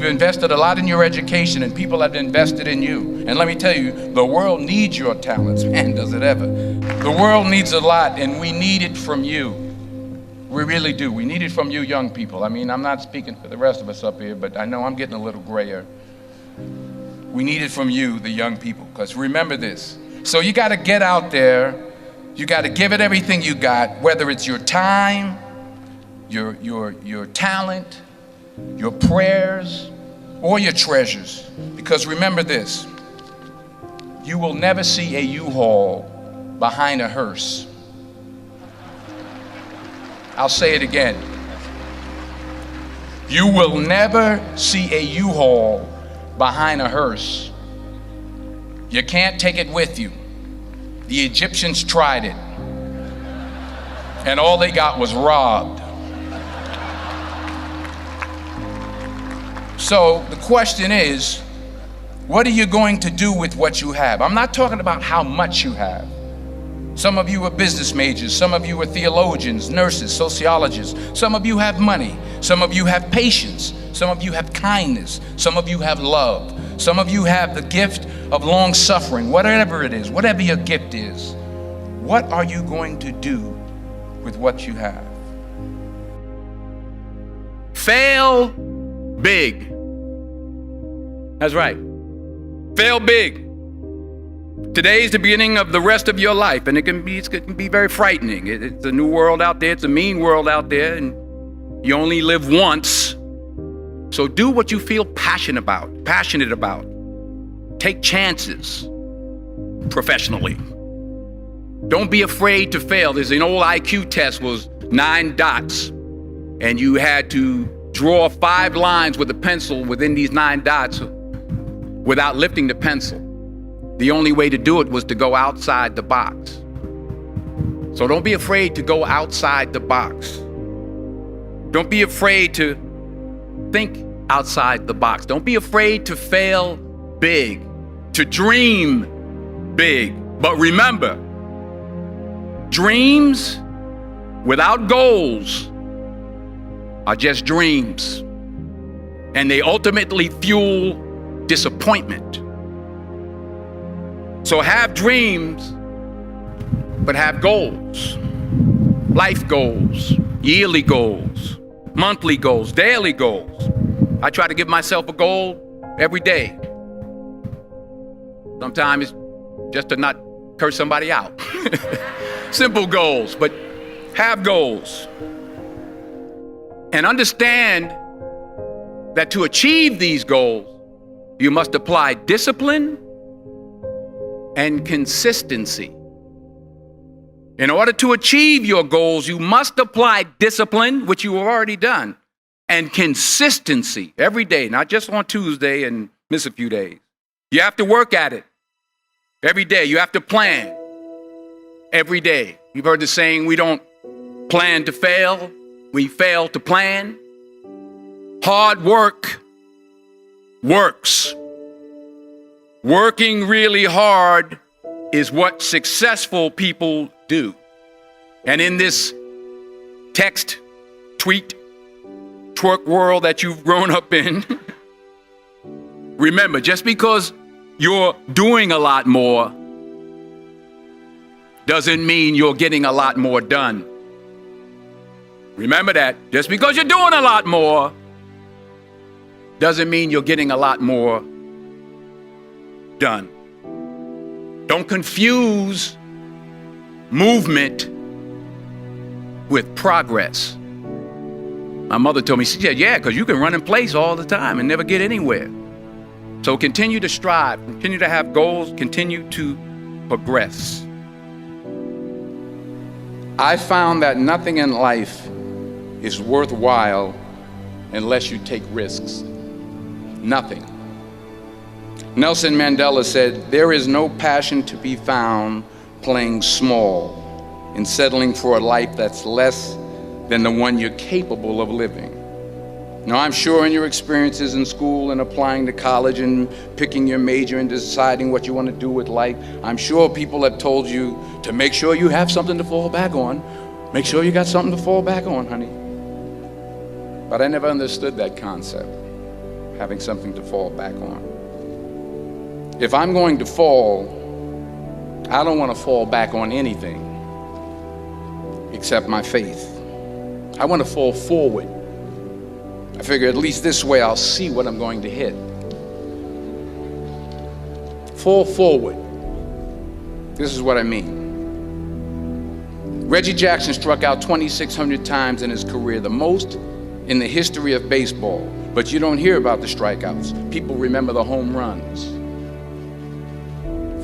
You've invested a lot in your education, and people have invested in you. And let me tell you, the world needs your talents. Man, does it ever. The world needs a lot, and we need it from you. We really do. We need it from you young people. I mean, I'm not speaking for the rest of us up here, but I know I'm getting a little grayer. We need it from you, the young people, because remember this. So you got to get out there. You got to give it everything you got, whether it's your time, your talent, your prayers, or your treasures. Because remember this, you will never see a U-Haul behind a hearse. I'll say it again. You will never see a U-Haul behind a hearse. You can't take it with you. The Egyptians tried it, and all they got was robbed. So the question is, what are you going to do with what you have? I'm not talking about how much you have. Some of you are business majors, some of you are theologians, nurses, sociologists. Some of you have money, some of you have patience, some of you have kindness, some of you have love, some of you have the gift of long suffering. Whatever it is, whatever your gift is, what are you going to do with what you have? Fail big. That's right. Fail big. Today's the beginning of the rest of your life, and it can be very frightening. It's a new world out there. It's a mean world out there, and you only live once. So do what you feel passionate about. Take chances professionally. Don't be afraid to fail. There's an old IQ test, was 9 dots, and you had to draw 5 lines with a pencil within these 9 dots without lifting the pencil. The only way to do it was to go outside the box. So don't be afraid to go outside the box. Don't be afraid to think outside the box. Don't be afraid to fail big, to dream big. But remember, dreams without goals are just dreams, and they ultimately fuel disappointment. So have dreams, but have goals. Life goals, yearly goals, monthly goals, daily goals. I try to give myself a goal every day. Sometimes it's just to not curse somebody out. Simple goals, but have goals. And understand that to achieve these goals, you must apply discipline and consistency. In order to achieve your goals, you must apply discipline, which you have already done, and consistency every day, not just on Tuesday and miss a few days. You have to work at it every day. You have to plan every day. You've heard the saying, we don't plan to fail, we fail to plan. Hard work works. Working really hard is what successful people do. And in this text, tweet, twerk world that you've grown up in, remember, just because you're doing a lot more doesn't mean you're getting a lot more done. Remember that. Just because you're doing a lot more doesn't mean you're getting a lot more done. Don't confuse movement with progress. My mother told me, she said, yeah, because you can run in place all the time and never get anywhere. So continue to strive, continue to have goals, continue to progress. I found that nothing in life is worthwhile unless you take risks. Nothing. Nelson Mandela said, there is no passion to be found playing small and settling for a life that's less than the one you're capable of living. Now, I'm sure in your experiences in school and applying to college and picking your major and deciding what you want to do with life, I'm sure people have told you to make sure you have something to fall back on. Make sure you got something to fall back on, honey. But I never understood that concept. having something to fall back on. If I'm going to fall, I don't want to fall back on anything except my faith. I want to fall forward. I figure at least this way I'll see what I'm going to hit. Fall forward. This is what I mean. Reggie Jackson struck out 2,600 times in his career, the most in the history of baseball. But you don't hear about the strikeouts. People remember the home runs.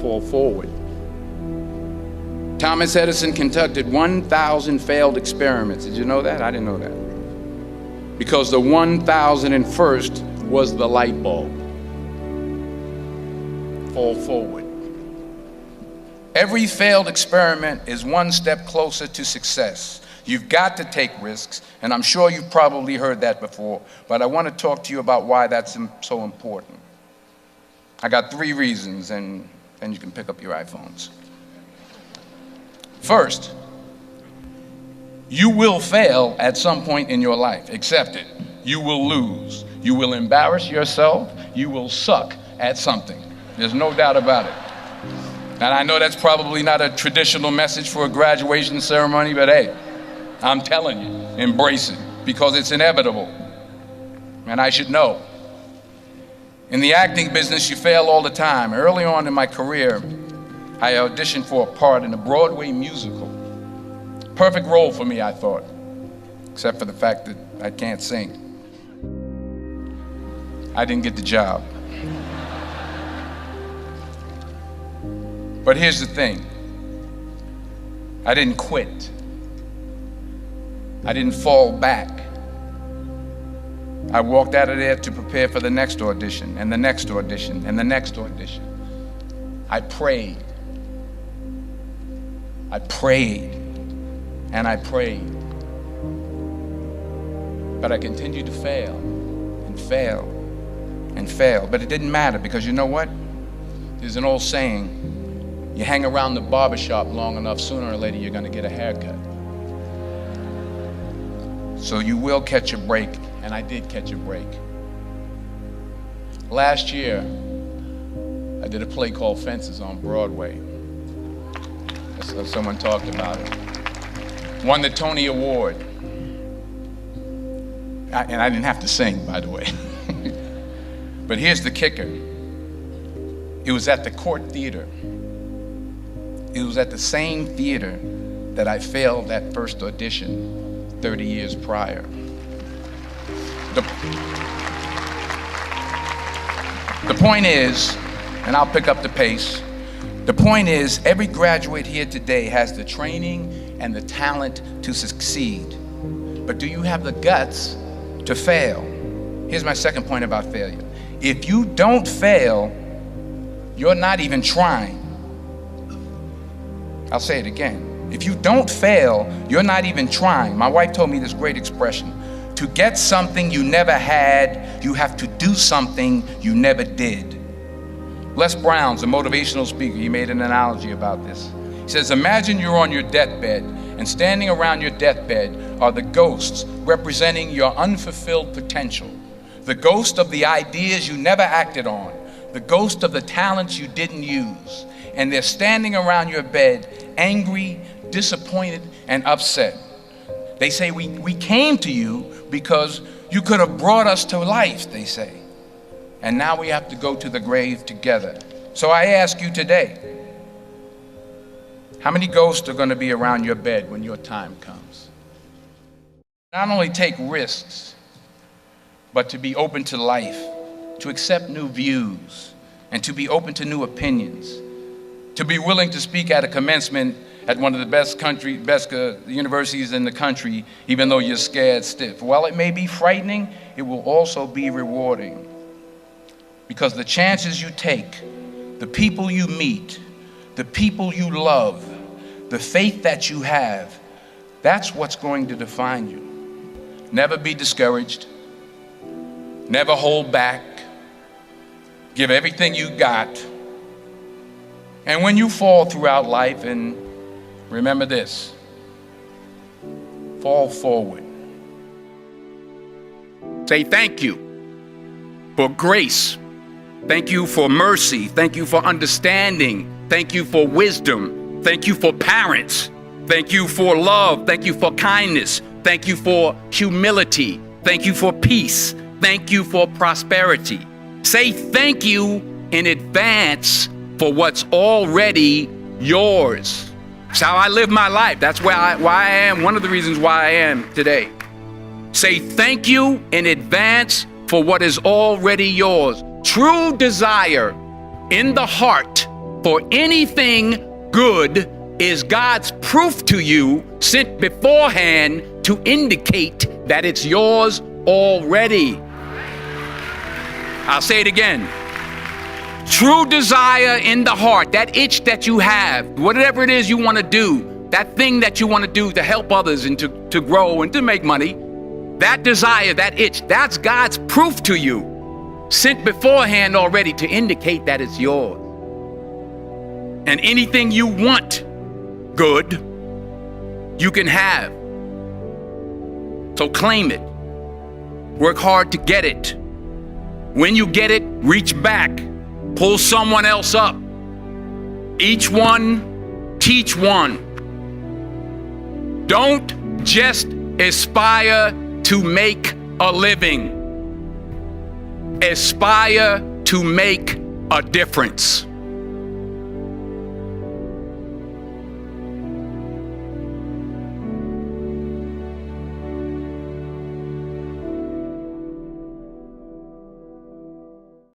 Fall forward. Thomas Edison conducted 1,000 failed experiments. Did you know that? I didn't know that. Because the 1,001st was the light bulb. Fall forward. Every failed experiment is one step closer to success. You've got to take risks, and I'm sure you've probably heard that before, but I want to talk to you about why that's so important. I got 3 reasons, and then you can pick up your iPhones. First, you will fail at some point in your life. Accept it. You will lose. You will embarrass yourself. You will suck at something. There's no doubt about it. And I know that's probably not a traditional message for a graduation ceremony, but hey, I'm telling you, embrace it, because it's inevitable. And I should know. In the acting business, you fail all the time. Early on in my career, I auditioned for a part in a Broadway musical. Perfect role for me, I thought, except for the fact that I can't sing. I didn't get the job. But here's the thing. I didn't quit. I didn't fall back. I walked out of there to prepare for the next audition, and the next audition, and the next audition. I prayed. I prayed, and I prayed. But I continued to fail, and fail, and fail. But it didn't matter, because you know what? There's an old saying, you hang around the barbershop long enough, sooner or later you're going to get a haircut. So you will catch a break, and I did catch a break. Last year, I did a play called Fences on Broadway. Someone talked about it. Won the Tony Award. And I didn't have to sing, by the way. But here's the kicker. It was at the Court Theater. It was at the same theater that I failed that first audition 30 years prior. The point is, and I'll pick up the pace, the point is, every graduate here today has the training and the talent to succeed. But do you have the guts to fail? Here's my second point about failure. If you don't fail, you're not even trying. I'll say it again. If you don't fail, you're not even trying. My wife told me this great expression. To get something you never had, you have to do something you never did. Les Brown's a motivational speaker. He made an analogy about this. He says, imagine you're on your deathbed, and standing around your deathbed are the ghosts representing your unfulfilled potential. The ghost of the ideas you never acted on. The ghost of the talents you didn't use. And they're standing around your bed, angry, disappointed, and upset. They say, we came to you because you could have brought us to life, they say. And now we have to go to the grave together. So I ask you today, how many ghosts are going to be around your bed when your time comes? Not only take risks, but to be open to life, to accept new views, and to be open to new opinions, to be willing to speak at a commencement at one of the best universities in the country, even though you're scared stiff. While it may be frightening, it will also be rewarding. Because the chances you take, the people you meet, the people you love, the faith that you have, that's what's going to define you. Never be discouraged. Never hold back. Give everything you got. And when you fall throughout life, and remember this, fall forward. Say thank you. for grace. Thank you for mercy. Thank you for understanding. Thank you for wisdom. Thank you for parents. Thank you for love. Thank you for kindness. Thank you for humility. Thank you for peace. Thank you for prosperity. Say thank you in advance for what's already yours. It's how I live my life. That's why I am, one of the reasons why I am today. Say thank you in advance for what is already yours. True desire in the heart for anything good is God's proof to you, sent beforehand to indicate that it's yours already. I'll say it again. True desire in the heart, that itch that you have, whatever it is you want to do, that thing that you want to do to help others and to grow and to make money, that desire, that itch, that's God's proof to you, sent beforehand already to indicate that it's yours. And anything you want good, you can have. So claim it. Work hard to get it. When you get it, reach back. Pull someone else up. Each one, teach one. Don't just aspire to make a living. Aspire to make a difference.